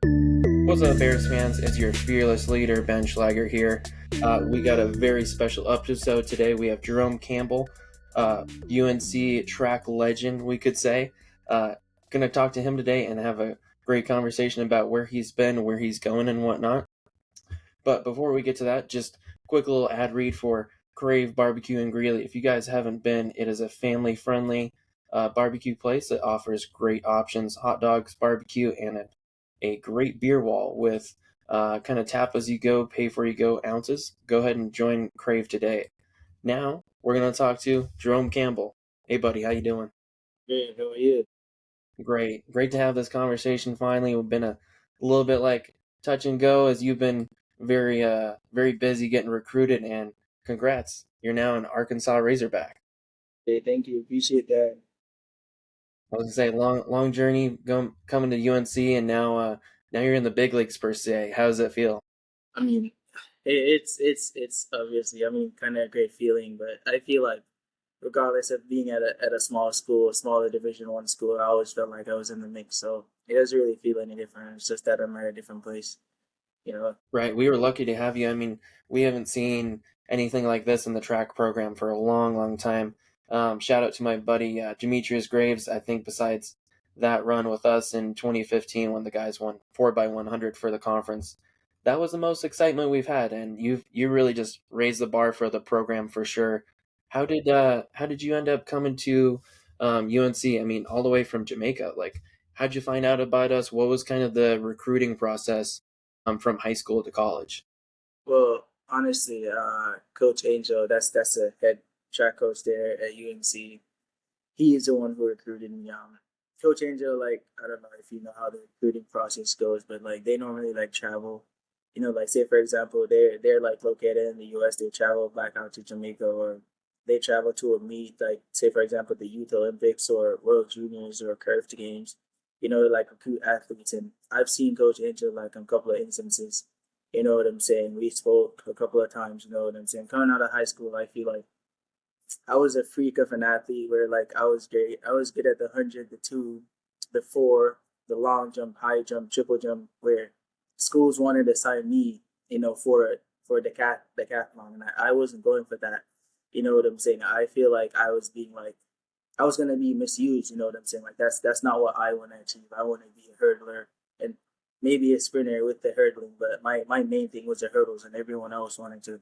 What's up, Bears fans? It's your fearless leader, Ben Schleiger here. We got a very special episode today. We have Jerome Campbell, UNC track legend, we could say. Going to talk to him today and have a great conversation about where he's been, where he's going, and whatnot. But before we get to that, just quick little ad read for Crave Barbecue in Greeley. If you guys haven't been, it is a family-friendly barbecue place that offers great options, hot dogs, barbecue, and a great beer wall with kind of tap as you go, pay for you go ounces. Go ahead and join Crave today. Now we're gonna talk to Jerome Campbell. Hey, buddy, how you doing? Good, how are you? Great to have this conversation finally. We've been a little bit like touch and go as you've been very busy getting recruited, and congrats, you're now an Arkansas Razorback. Hey, thank you. Appreciate that. I was gonna say long journey coming to UNC, and now you're in the big leagues per se. How does it feel? I mean, it's obviously, kind of a great feeling, but I feel like regardless of being at a small school, a smaller Division 1 school, I always felt like I was in the mix. So it doesn't really feel any different. It's just that I'm at a different place, you know. Right, we were lucky to have you. I mean, we haven't seen anything like this in the track program for a long time. Shout out to my buddy Demetrius Graves. I think besides that run with us in 2015 when the guys won 4x100 for the conference, that was the most excitement we've had, and you really just raised the bar for the program for sure. How did you end up coming to UNC? I mean, all the way from Jamaica. Like, how'd you find out about us? What was kind of the recruiting process from high school to college? Well, honestly, Coach Angel, that's the head track coach there at UNC. He is the one who recruited me. Coach Angel, like, I don't know if you know how the recruiting process goes, but like they normally like travel. Like say for example, they're like located in the U.S. They travel back out to Jamaica, or they travel to a meet, like say for example the Youth Olympics or World Juniors or Curved Games. Like recruit athletes, and I've seen Coach Angel like in a couple of instances. You know what I'm saying? We spoke a couple of times. You know what I'm saying? Coming out of high school, I feel like I was a freak of an athlete where like I was great. I was good at the 100, the 2, the 4, the long jump, high jump, triple jump. Where schools wanted to sign me, for decathlon, and I wasn't going for that. You know what I'm saying? I feel like I was being like I was gonna be misused. You know what I'm saying? Like that's not what I want to achieve. I want to be a hurdler and maybe a sprinter with the hurdling, but my main thing was the hurdles, and everyone else wanted to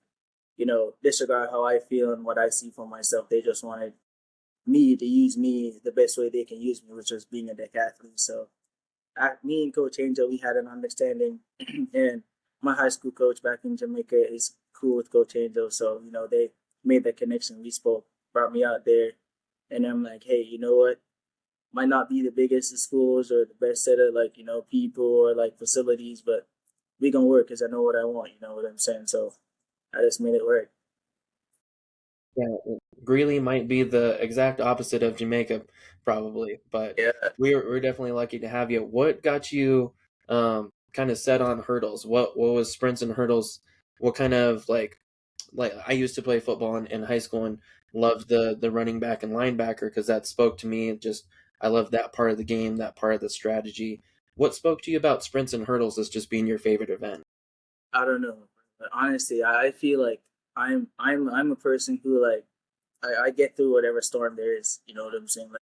disregard how I feel and what I see for myself. They just wanted me to use me the best way they can use me, which was being a decathlete. So me and Coach Angel, we had an understanding, and my high school coach back in Jamaica is cool with Coach Angel. So they made the connection. We spoke, brought me out there, and I'm like, hey, you know what? Might not be the biggest of schools or the best set of like people or like facilities, but we gonna work because I know what I want. You know what I'm saying? So I just made it work. Yeah, Greeley might be the exact opposite of Jamaica, probably, but Yeah. we're definitely lucky to have you. What got you kind of set on hurdles? What was sprints and hurdles? What kind of like I used to play football in high school and loved the running back and linebacker because that spoke to me. Just I love that part of the game, that part of the strategy. What spoke to you about sprints and hurdles as just being your favorite event? I don't know. But honestly, I feel like I'm a person who like I get through whatever storm there is. You know what I'm saying? Like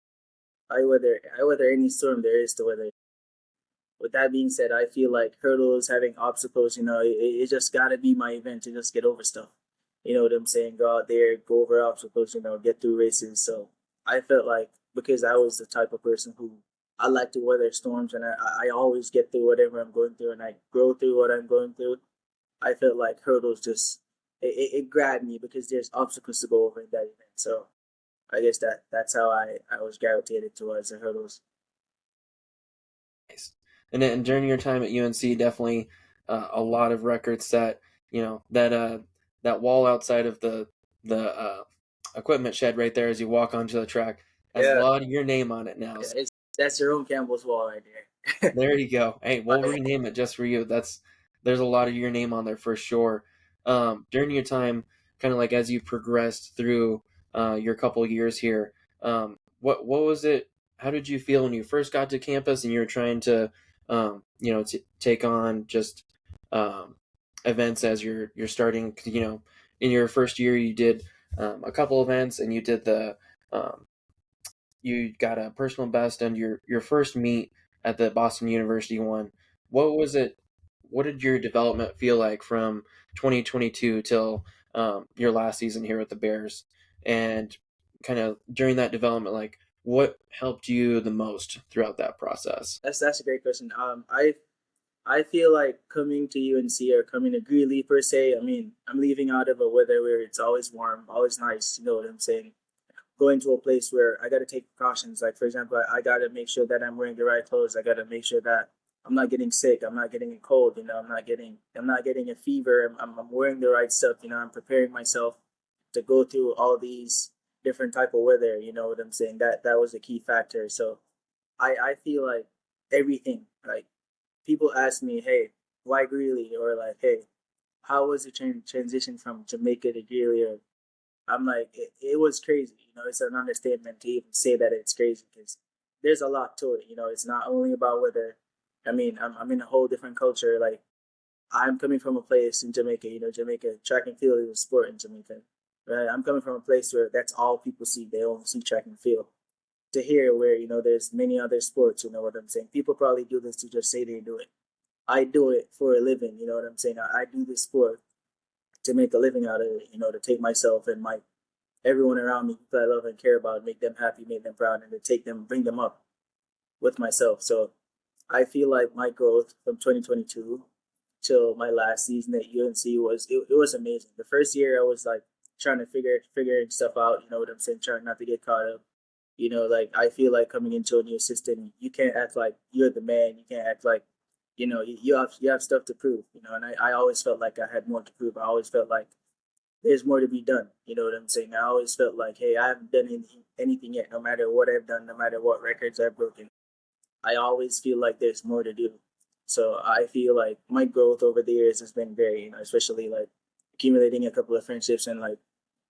I weather any storm there is to weather. With that being said, I feel like hurdles, having obstacles, it just gotta be my event to just get over stuff. You know what I'm saying? Go out there, go over obstacles, get through races. So I felt like because I was the type of person who I like to weather storms, and I always get through whatever I'm going through, and I grow through what I'm going through. I felt like hurdles just it grabbed me because there's obstacles to go over in that event. So I guess that's how I was gravitated towards the hurdles. Nice. And then during your time at UNC, definitely a lot of records set. You know that wall outside of the equipment shed right there as you walk onto the track has a Yeah, lot of your name on it now. yeah, So that's Jerome Campbell's wall right there. there you go. Hey, we'll rename it just for you. There's a lot of your name on there for sure. During your time, kind of like as you progressed through your couple years here, what was it? How did you feel when you first got to campus and you were trying to to take on just um, events as you're starting. In your first year, you did a couple events, and um, you got a personal best on your first meet at the Boston University one. What was it? What did your development feel like from 2022 till your last season here with the Bears? And kind of during that development, like what helped you the most throughout that process? That's a great question. I feel like coming to UNC or coming to Greeley per se. I mean, I'm leaving out of a weather where it's always warm, always nice. You know what I'm saying? Going to a place where I got to take precautions. Like for example, I got to make sure that I'm wearing the right clothes. I got to make sure that I'm not getting sick. I'm not getting a cold. You know, I'm not getting a fever. I'm wearing the right stuff. You know, I'm preparing myself to go through all these different type of weather. You know what I'm saying? That was a key factor. So I feel like everything. Like people ask me, hey, why Greeley? Or like, hey, how was the transition from Jamaica to Greeley? Or I'm like, it was crazy. You know, it's an understatement to even say that it's crazy because there's a lot to it. You know, it's not only about whether, I mean, I'm in a whole different culture. Like, I'm coming from a place in Jamaica, you know, Jamaica, track and field is a sport in Jamaica. Right? I'm coming from a place where that's all people see. They only see track and field. To here, where, you know, there's many other sports, you know what I'm saying? People probably do this to just say they do it. I do it for a living, you know what I'm saying? I do this sport to make a living out of it, you know, to take myself and my everyone around me that I love and care about, make them happy, make them proud, and to take them, bring them up with myself. So I feel like my growth from 2022 till my last season at UNC it was amazing. The first year I was like trying to figuring stuff out. You know what I'm saying? Trying not to get caught up. You know, like I feel like coming into a new system, you can't act like you're the man. You can't act like you have stuff to prove. You know, and I always felt like I had more to prove. I always felt like there's more to be done. You know what I'm saying? I always felt like, hey, I haven't done anything yet. No matter what I've done, no matter what records I've broken, I always feel like there's more to do. So I feel like my growth over the years has been very, you know, especially like accumulating a couple of friendships and like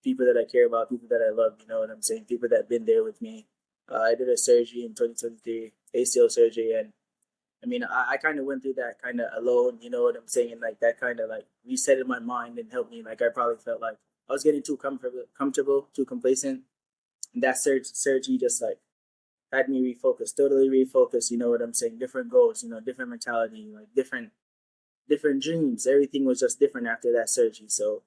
people that I care about, people that I love. You know what I'm saying? People that have been there with me. I did a surgery in 2023, ACL surgery, and I mean, I kind of went through that kind of alone, you know what I'm saying? And like that kind of like resetted my mind and helped me. Like I probably felt like I was getting too comfortable, too complacent. And that surgery just like had me refocus, totally refocus. You know what I'm saying? Different goals, you know, different mentality, like different dreams. Everything was just different after that surgery. So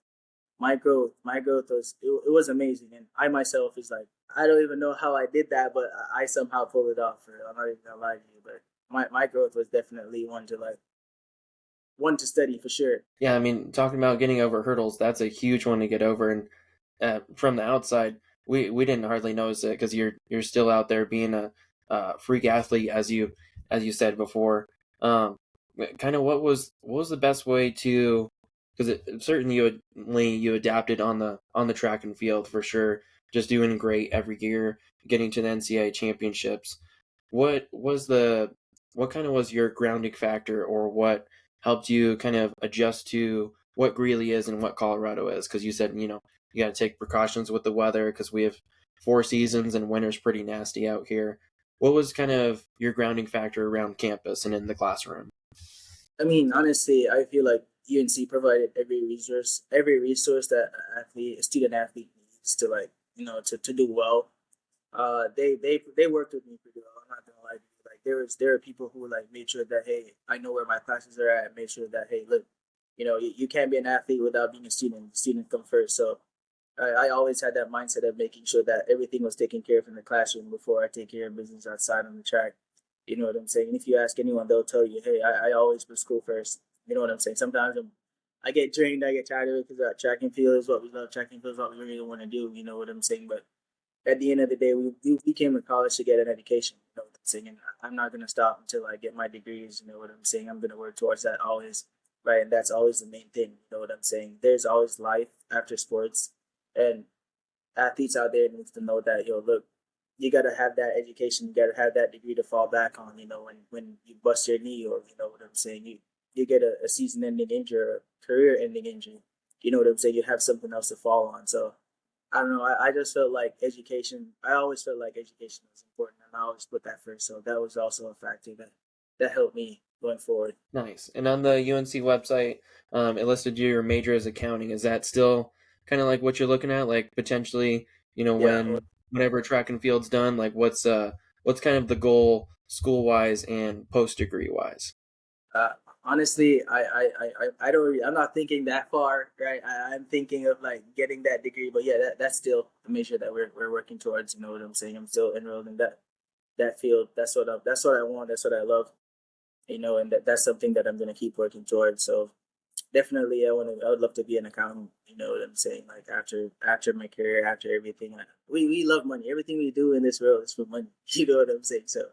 my growth it was amazing. And I myself is like I don't even know how I did that, but I somehow pulled it off. I'm not even gonna lie to you, but my growth was definitely one to study for sure. Yeah, I mean, talking about getting over hurdles, that's a huge one to get over. And from the outside, we didn't hardly notice it because you're still out there being a freak athlete, as you said before. Um, kind of what was the best way to, because certainly you adapted on the track and field for sure, just doing great every year, getting to the NCAA championships. What was the what kind of was your grounding factor, or what helped you kind of adjust to what Greeley is and what Colorado is? Because you said you got to take precautions with the weather because we have 4 seasons and winter's pretty nasty out here. What was kind of your grounding factor around campus and in the classroom? I mean, honestly, I feel like UNC provided every resource that a student athlete needs to like, you know, to do well. They worked with me pretty well. I'm not gonna lie to you. Like there were people who like made sure that hey, I know where my classes are at. Made sure that hey, look, you know, you can't be an athlete without being a student. The student come first. So I always had that mindset of making sure that everything was taken care of in the classroom before I take care of business outside on the track. You know what I'm saying? And if you ask anyone, they'll tell you, hey, I always put school first. You know what I'm saying? Sometimes I get drained, I get tired of it because track and field is what we love. Track and field is what we really want to do. You know what I'm saying? But at the end of the day, we came to college to get an education. You know what I'm saying? And I'm not going to stop until I get my degrees. You know what I'm saying? I'm going to work towards that always. Right. And that's always the main thing. You know what I'm saying? There's always life after sports. And athletes out there needs to know that, yo, look, you got to have that education. You got to have that degree to fall back on, you know, when you bust your knee or, you know what I'm saying? You get a season ending injury or career ending injury. You know what I'm saying? You have something else to fall on. So, I don't know. I just felt like education. I always felt like education was important, and I always put that first. So that was also a factor that that helped me going forward. Nice. And on the UNC website, it listed your major as accounting. Is that still kind of like what you're looking at? Like potentially, Yeah. whenever track and field's done, like what's kind of the goal school wise and post degree wise? Uh, Honestly, I don't really, I'm not thinking that far, right? I'm thinking of like getting that degree, but yeah, that's still a major that we're working towards. You know what I'm saying? I'm still enrolled in that field. That's what I want. That's what I love. You know, and that's something that I'm gonna keep working towards. So definitely, I would love to be an accountant. You know what I'm saying? Like after my career, after everything, we love money. Everything we do in this world is for money. You know what I'm saying? So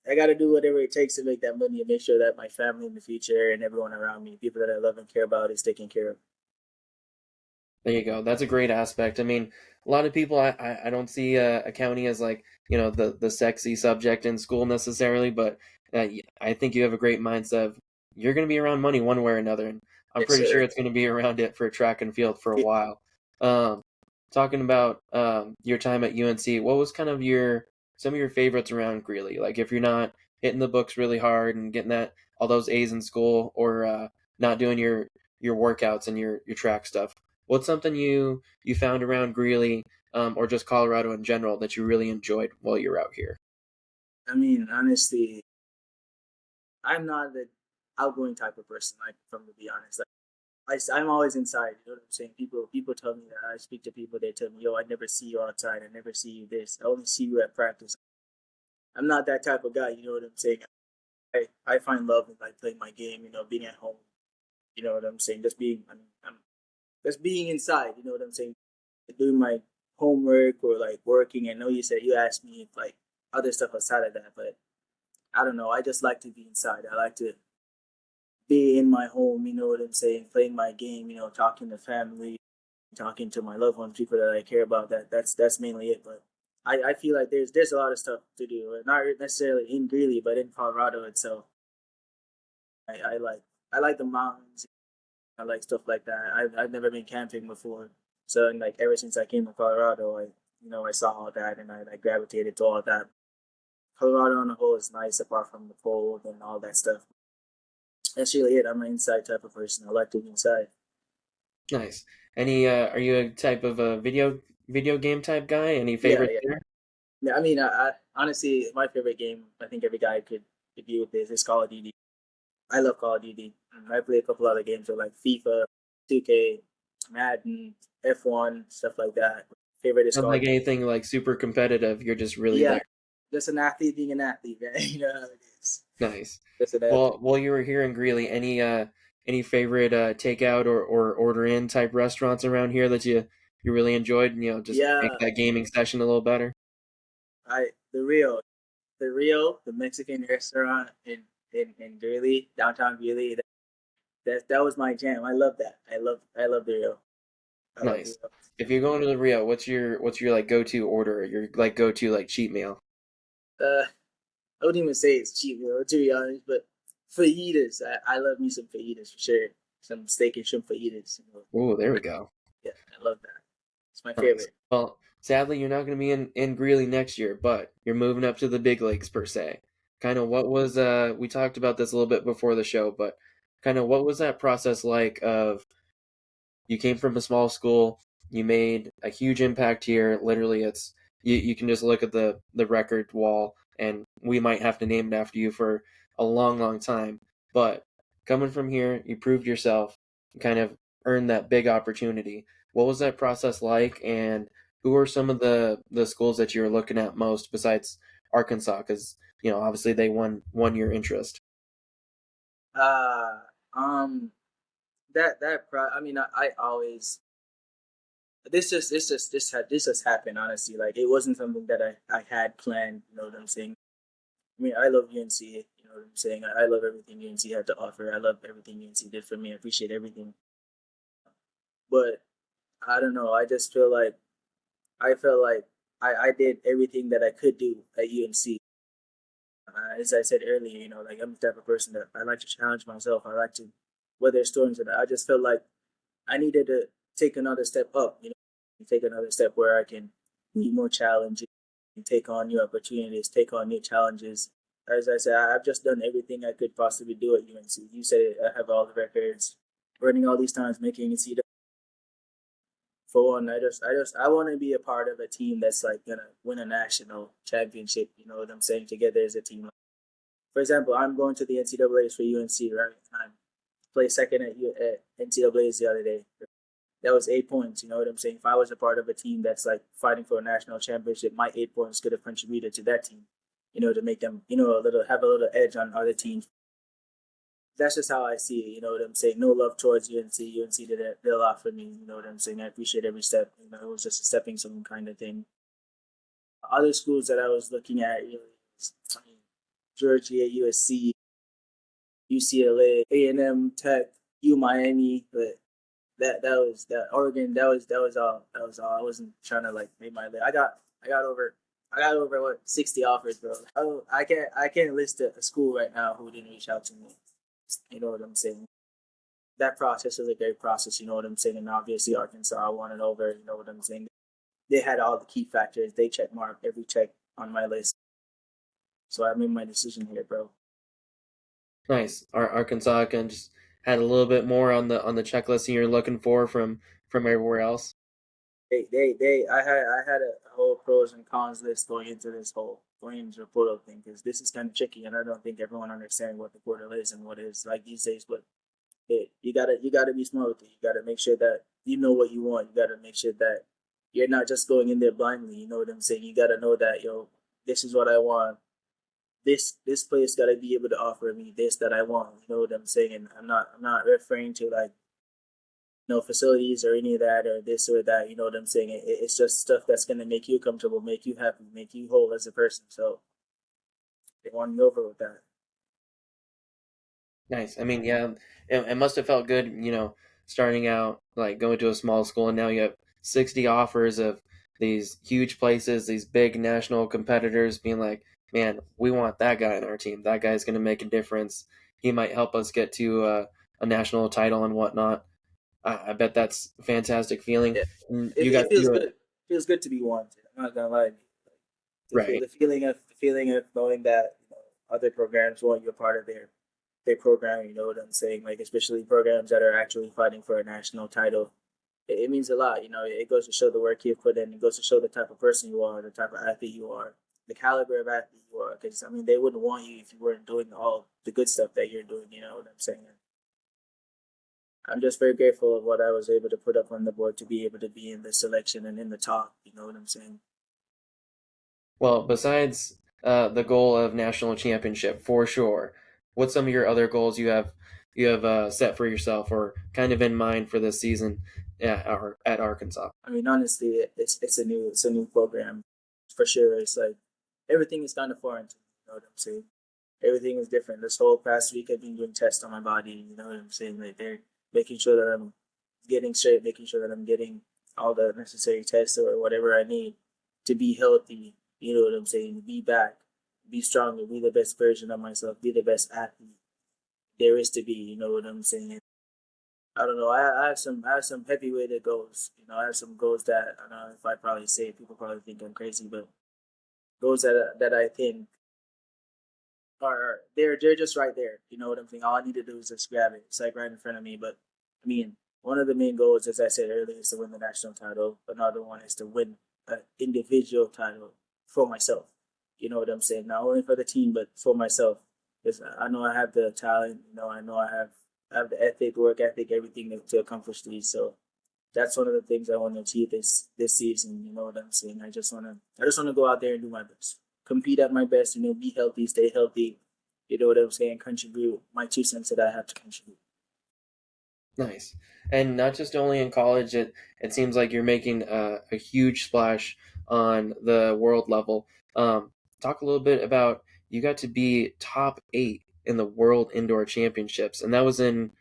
I got to do whatever it takes to make that money and make sure that my family in the future and everyone around me, people that I love and care about, is taken care of. There you go. That's a great aspect. I mean, a lot of people, I don't see accounting as like, the sexy subject in school necessarily, but I think you have a great mindset of you're going to be around money one way or another. And I'm Yes, pretty sure sir. it's going to be around it for track and field for a while. Um, Talking about your time at UNC, what was kind of some of your favorites around Greeley? Like if you're not hitting the books really hard and getting all those A's in school or not doing your workouts and your track stuff. What's something you found around Greeley, or just Colorado in general that you really enjoyed while you're out here? I mean, honestly, I'm not the outgoing type of person. Like, from to be honest, like I'm always inside. You know what I'm saying? People tell me that I speak to people. They tell me, "Yo, I never see you outside. I never see you this. I only see you at practice." I'm not that type of guy. You know what I'm saying? I find love in like playing my game. You know, being at home. You know what I'm saying? Just being. I'm just being inside. You know what I'm saying? Doing my homework or like working. I know you asked me if like other stuff outside of that, but I don't know. I just like to be inside. I like to be in my home. You know what I'm saying? Playing my game. You know, talking to family, talking to my loved ones, people that I care about. That's mainly it. But I feel like there's a lot of stuff to do. Not necessarily in Greeley, but in Colorado itself. I like I like the mountains. I like stuff like that. I've never been camping before, so and like ever since I came to Colorado, I saw all that and I like gravitated to all that. Colorado on the whole is nice apart from the cold and all that stuff. That's really it. I'm an inside type of person. I like to be inside. Nice. Are you a type of a video game type guy? Any Yeah, favorites yeah, there? yeah. I mean, I honestly, my favorite game. I think every guy could agree with this. Is Call of Duty. I love Call of Duty. I play a couple other games with like FIFA, 2K, Madden, F1, stuff like that. Favorite is Not Call of like Duty. anything like super competitive. You're just really Yeah, there. just an athlete being an athlete, man. You know how it is. Nice. Just an Well, athlete. while you were here in Greeley, any favorite takeout or order in type restaurants around here that you really enjoyed and just make Yeah, that gaming session a little better? I the Mexican restaurant in Greeley, downtown Greeley. That was my jam. I love that. I love the Rio. I love the Nice. Rio. If you're going to the Rio, what's your like go-to order? Your like go-to like cheat meal? I wouldn't even say it's cheap, to be honest, but fajitas. I love me some fajitas for sure. Some steak and shrimp fajitas. Oh, there we go. Yeah, I love that. It's my Nice. favorite. Well, sadly, you're not going to be in Greeley next year, but you're moving up to the big leagues per se. Kind of what was we talked about this a little bit before the show, but kind of what was that process like of you came from a small school, you made a huge impact here. Literally, you can just look at the record wall, and we might have to name it after you for a long, long time. But coming from here, you proved yourself, you kind of earned that big opportunity. What was that process like, and who are some of the schools that you were looking at most besides Arkansas? Because obviously they won your interest. Uh, um, I mean, I always this just happened honestly. Like it wasn't something that I had planned. You know what I'm saying? I mean, I love UNC. You know what I'm saying? I love everything UNC had to offer. I love everything UNC did for me. I appreciate everything. But I don't know. I felt like I did everything that I could do at UNC. As I said earlier, like I'm the type of person that I like to challenge myself. I like to weather storms, and I just felt like I needed to take another step up. Take another step where I can be more challenging, and take on new opportunities, take on new challenges. As I said, I've just done everything I could possibly do at UNC. You said it, I have all the records, running all these times, making NCAA. For one, I want to be a part of a team that's like gonna win a national championship. You know what I'm saying? Together as a team. For example, I'm going to the NCAA's for UNC, right? I played second at NCAA's the other day. That was 8 points. You know what I'm saying? If I was a part of a team that's like fighting for a national championship, my 8 points could have contributed to that team. You know, to make them, a little have a little edge on other teams. That's just how I see it. You know what I'm saying? No love towards UNC. UNC did a lot for me. You know what I'm saying? I appreciate every step. You know, it was just a stepping stone kind of thing. Other schools that I was looking at, I mean, Georgia, USC, UCLA, A&M, Tech, U Miami, but that Oregon, that was all. I wasn't trying to like make my list. I got over what 60 offers, bro. I can't list a school right now who didn't reach out to me. You know what I'm saying? That process is a great process. You know what I'm saying? And obviously Arkansas I won it over. You know what I'm saying? They had all the key factors. They check mark every check on my list. So I made my decision here, bro. Nice. Arkansas can just had a little bit more on the checklist you're looking for from everywhere else. I had a whole pros and cons list going into the portal thing because this is kind of tricky and I don't think everyone understands what the portal is and what it is like these days. But you gotta be smart with it. You gotta make sure that you know what you want. You gotta make sure that you're not just going in there blindly. You know what I'm saying? You gotta know that this is what I want. This place gotta be able to offer me this that I want. You know what I'm saying? And I'm not referring to like no facilities or any of that or this or that. You know what I'm saying? It's just stuff that's gonna make you comfortable, make you happy, make you whole as a person. So they want me over with that. Nice. I mean, yeah, it must have felt good, starting out like going to a small school, and now you have 60 offers of these huge places, these big national competitors being like, man, we want that guy on our team. That guy's going to make a difference. He might help us get to a national title and whatnot. I bet that's a fantastic feeling. Yeah, And it, you it got to feels do it good. It feels good to be wanted. I'm not gonna lie to you. right. The feeling of knowing that other programs want you a part of their program. You know what I'm saying? Like especially programs that are actually fighting for a national title. It means a lot. It goes to show the work you've put in. It goes to show the type of person you are, the type of athlete you are, the caliber of athlete you are. Because I mean, they wouldn't want you if you weren't doing all the good stuff that you're doing. You know what I'm saying? I'm just very grateful of what I was able to put up on the board to be able to be in the selection and in the top. You know what I'm saying? Well, besides the goal of national championship, for sure, what's some of your other goals you have set for yourself or kind of in mind for this season at Arkansas? I mean, honestly, it's a new program for sure. It's like everything is kind of foreign to me. You know what I'm saying? Everything is different. This whole past week, I've been doing tests on my body. You know what I'm saying? Like they're making sure that I'm getting straight, making sure that I'm getting all the necessary tests or whatever I need to be healthy. You know what I'm saying? Be back, be stronger, be the best version of myself, be the best athlete there is to be. You know what I'm saying? I don't know. I have some heavyweighted goals. I have some goals that I don't know if I probably say it, people probably think I'm crazy, but goals that I think are they're just right there. You know what I'm saying? All I need to do is just grab it. It's like right in front of me. But I mean, one of the main goals, as I said earlier, is to win the national title. Another one is to win an individual title for myself. You know what I'm saying? Not only for the team, but for myself. Because I know I have the talent. I know I have the ethic, work ethic, everything to accomplish these. So that's one of the things I want to achieve this season. You know what I'm saying? I just wanna go out there and do my best, compete at my best. Be healthy, stay healthy. You know what I'm saying? Contribute my 2 cents that I have to contribute. Nice. And not just only in college, it seems like you're making a huge splash on the world level. Talk a little bit about you got to be top 8 in the World Indoor Championships, and that was in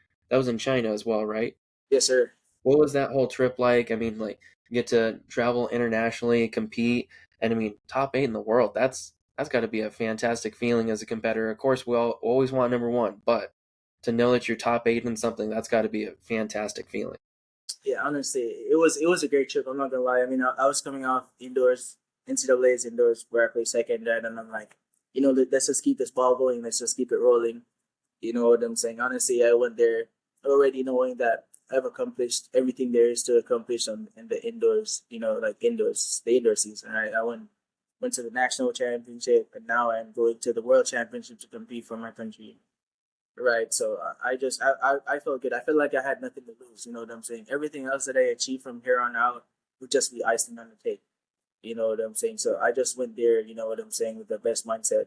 China as well, right? Yes, sir. What was that whole trip like? I mean, like you get to travel internationally, compete, and I mean, top 8 in the world. That's got to be a fantastic feeling as a competitor. Of course, we all always want number one, but to know that you're top 8 in something, that's got to be a fantastic feeling. Yeah, honestly, it was a great trip. I'm not gonna lie. I mean, I was coming off indoors, NCAA's indoors, where I played second, and I'm like, let's just keep this ball going. Let's just keep it rolling. You know what I'm saying? Honestly, I went there already knowing that I've accomplished everything there is to accomplish in the indoors, the indoor season. Right? I went to the national championship, and now I'm going to the world championship to compete for my country. Right. So I felt good. I felt like I had nothing to lose. You know what I'm saying? Everything else that I achieved from here on out would just be icing on the cake. You know what I'm saying? So I just went there, you know what I'm saying, with the best mindset,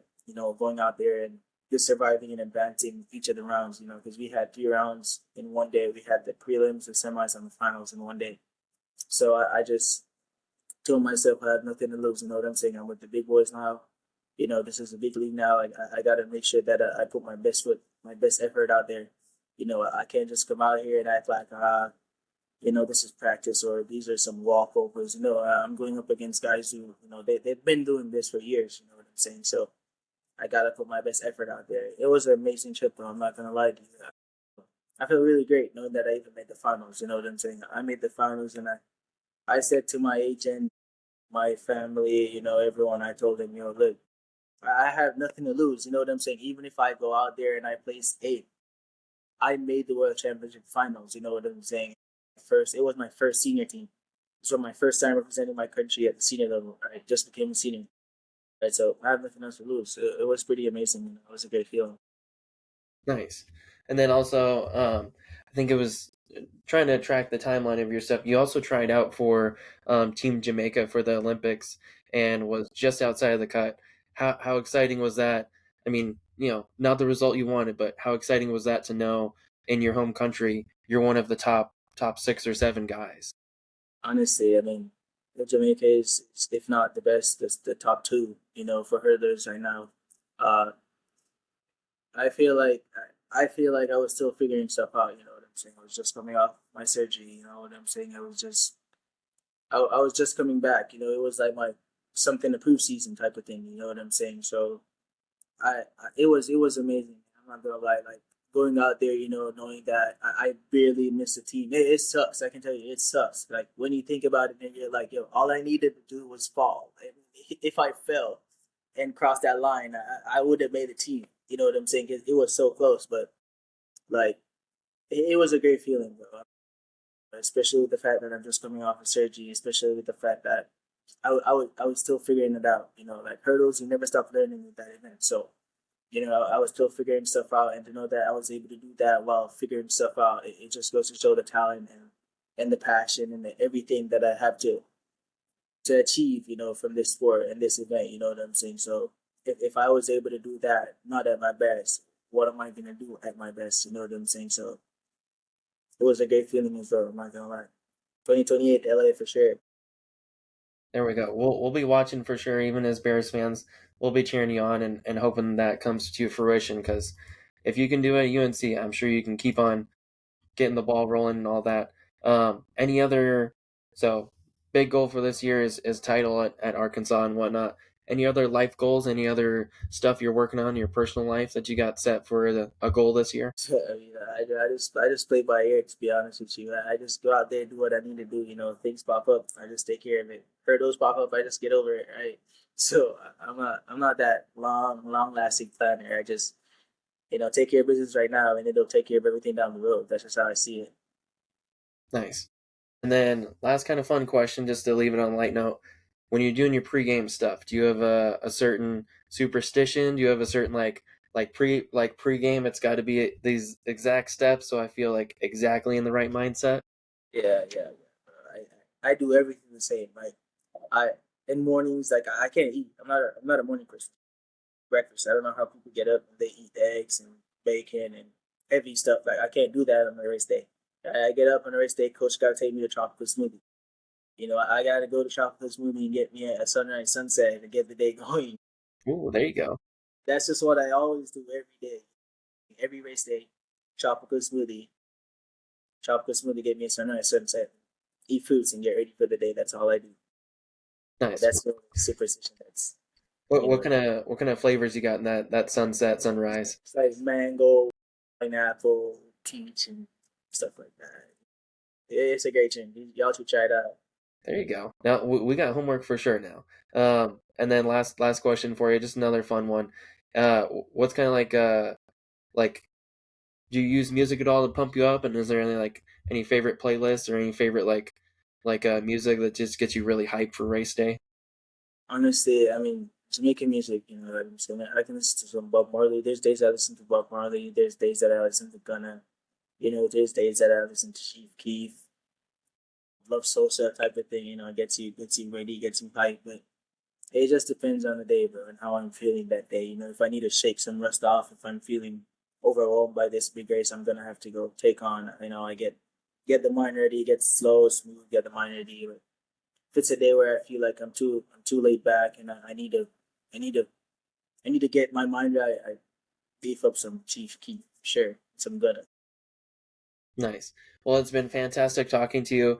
going out there and just surviving and advancing each of the rounds, because we had 3 rounds in one day. We had the prelims, the semis, and the finals in one day. So I just told myself I have nothing to lose. You know what I'm saying? I'm with the big boys now. This is a big league now. I got to make sure that I put my best foot, my best effort out there. I can't just come out here and act like, this is practice or these are some walkovers. I'm going up against guys who, they've been doing this for years. You know what I'm saying? So I got to put my best effort out there. It was an amazing trip, though. I'm not going to lie to you. I feel really great knowing that I even made the finals. You know what I'm saying? I made the finals, and I said to my agent, my family, everyone, I told them, look, I have nothing to lose. You know what I'm saying? Even if I go out there and I place eighth, I made the World Championship finals. You know what I'm saying? It was my first senior team. So my first time representing my country at the senior level. I just became a senior. Right, so I have nothing else to lose. It was pretty amazing. It was a great feeling. Nice. And then also, I think it was trying to track the timeline of your stuff. You also tried out for Team Jamaica for the Olympics and was just outside of the cut. How exciting was that? I mean, not the result you wanted, but how exciting was that to know in your home country you're one of the top 6 or 7 guys? Honestly, I mean, Jamaica is, if not the best, the top two. For hurdlers right now. Uh, I feel like I was still figuring stuff out. You know what I'm saying? I was just coming off my surgery. You know what I'm saying? I was just coming back. It was like my something to prove season type of thing. You know what I'm saying? So it was amazing. I'm not gonna lie. Like going out there, knowing that I barely missed a team. It sucks. I can tell you, it sucks. Like when you think about it, and you're like, yo, all I needed to do was fall. If I fell and crossed that line, I would have made a team. You know what I'm saying? It was so close, but like it was a great feeling, bro. Especially with the fact that I'm just coming off of surgery. Especially with the fact that I was still figuring it out. Like hurdles, you never stop learning with that event. So I was still figuring stuff out, and to know that I was able to do that while figuring stuff out, it just goes to show the talent and the passion and everything that I have to achieve, from this sport and this event. You know what I'm saying? So if I was able to do that, not at my best, what am I gonna do at my best? You know what I'm saying? So it was a great feeling as well. I'm not gonna lie. 2028 LA for sure. There we go. We'll be watching for sure, even as Bears fans. We'll be cheering you on and hoping that comes to fruition because if you can do it at UNC, I'm sure you can keep on getting the ball rolling and all that. Any other so big goal for this year is title at Arkansas and whatnot. Any other life goals? Any other stuff you're working on in your personal life that you got set for a goal this year? I mean, I just play by ear. To be honest with you, I just go out there and do what I need to do. Things pop up, I just take care of it. Hurdles pop up, I just get over it. Right. So I'm not that long lasting planner. I just take care of business right now, and it'll take care of everything down the road. That's just how I see it. Nice. And then last kind of fun question, just to leave it on a light note. When you're doing your pregame stuff, do you have a certain superstition? Do you have a certain pregame? It's got to be these exact steps, so I feel like exactly in the right mindset. Yeah. I do everything the same. Like I in mornings, like I can't eat. I'm not a morning person. Breakfast. I don't know how people get up and they eat eggs and bacon and heavy stuff. Like I can't do that on a race day. I get up on a race day. Coach got to take me to tropical smoothie. I got to go to tropical smoothie and get me a sunrise sunset and get the day going. Ooh, there you go. That's just what I always do every day. Every race day, tropical smoothie. Tropical smoothie, get me a sunrise sunset. Eat fruits and get ready for the day. That's all I do. Nice. That's the superstition. That's What you what know, kind of what kind of flavors you got in that sunset sunrise? it's like mango, pineapple, peach, and stuff like that. It's a great drink. Y'all should try it out. There you go. Now we got homework for sure now. And then last question for you, just another fun one. What's kind of like do you use music at all to pump you up? And is there any favorite playlists or any favorite music that just gets you really hyped for race day? Honestly, I mean, Jamaican music, like I'm saying, I can listen to some Bob Marley. There's days I listen to Bob Marley. There's days that I listen to Gunna. There's days that I listen to Chief Keef, Love Sosa type of thing. Gets you ready, gets you hyped. But it just depends on the day, bro, and how I'm feeling that day. If I need to shake some rust off, if I'm feeling overwhelmed by this big race, I'm gonna have to go take on. I get the mind ready, get slow, smooth, get the mind ready. But if it's a day where I feel like I'm too laid back and I need to I need to get my mind right, I beef up some Chief Keef, sure, some good. Nice. Well, it's been fantastic talking to you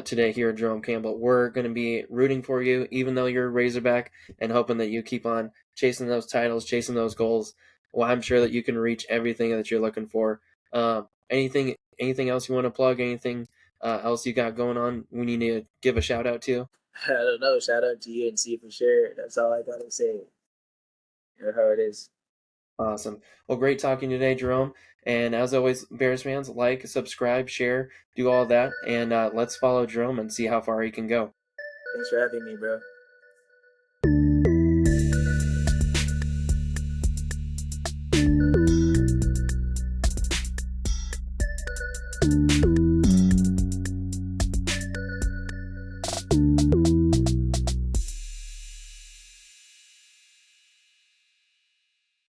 today here at Jerome Campbell. We're going to be rooting for you, even though you're a Razorback, and hoping that you keep on chasing those titles, chasing those goals. Well, I'm sure that you can reach everything that you're looking for. Anything else you want to plug? Anything else you got going on? We need to give a shout out to. I don't know. Shout out to UNC for sure. That's all I gotta say. How it is. Awesome. Well, great talking today, Jerome. And as always, Bears fans, like, subscribe, share, do all that, and let's follow Jerome and see how far he can go. Thanks for having me, bro.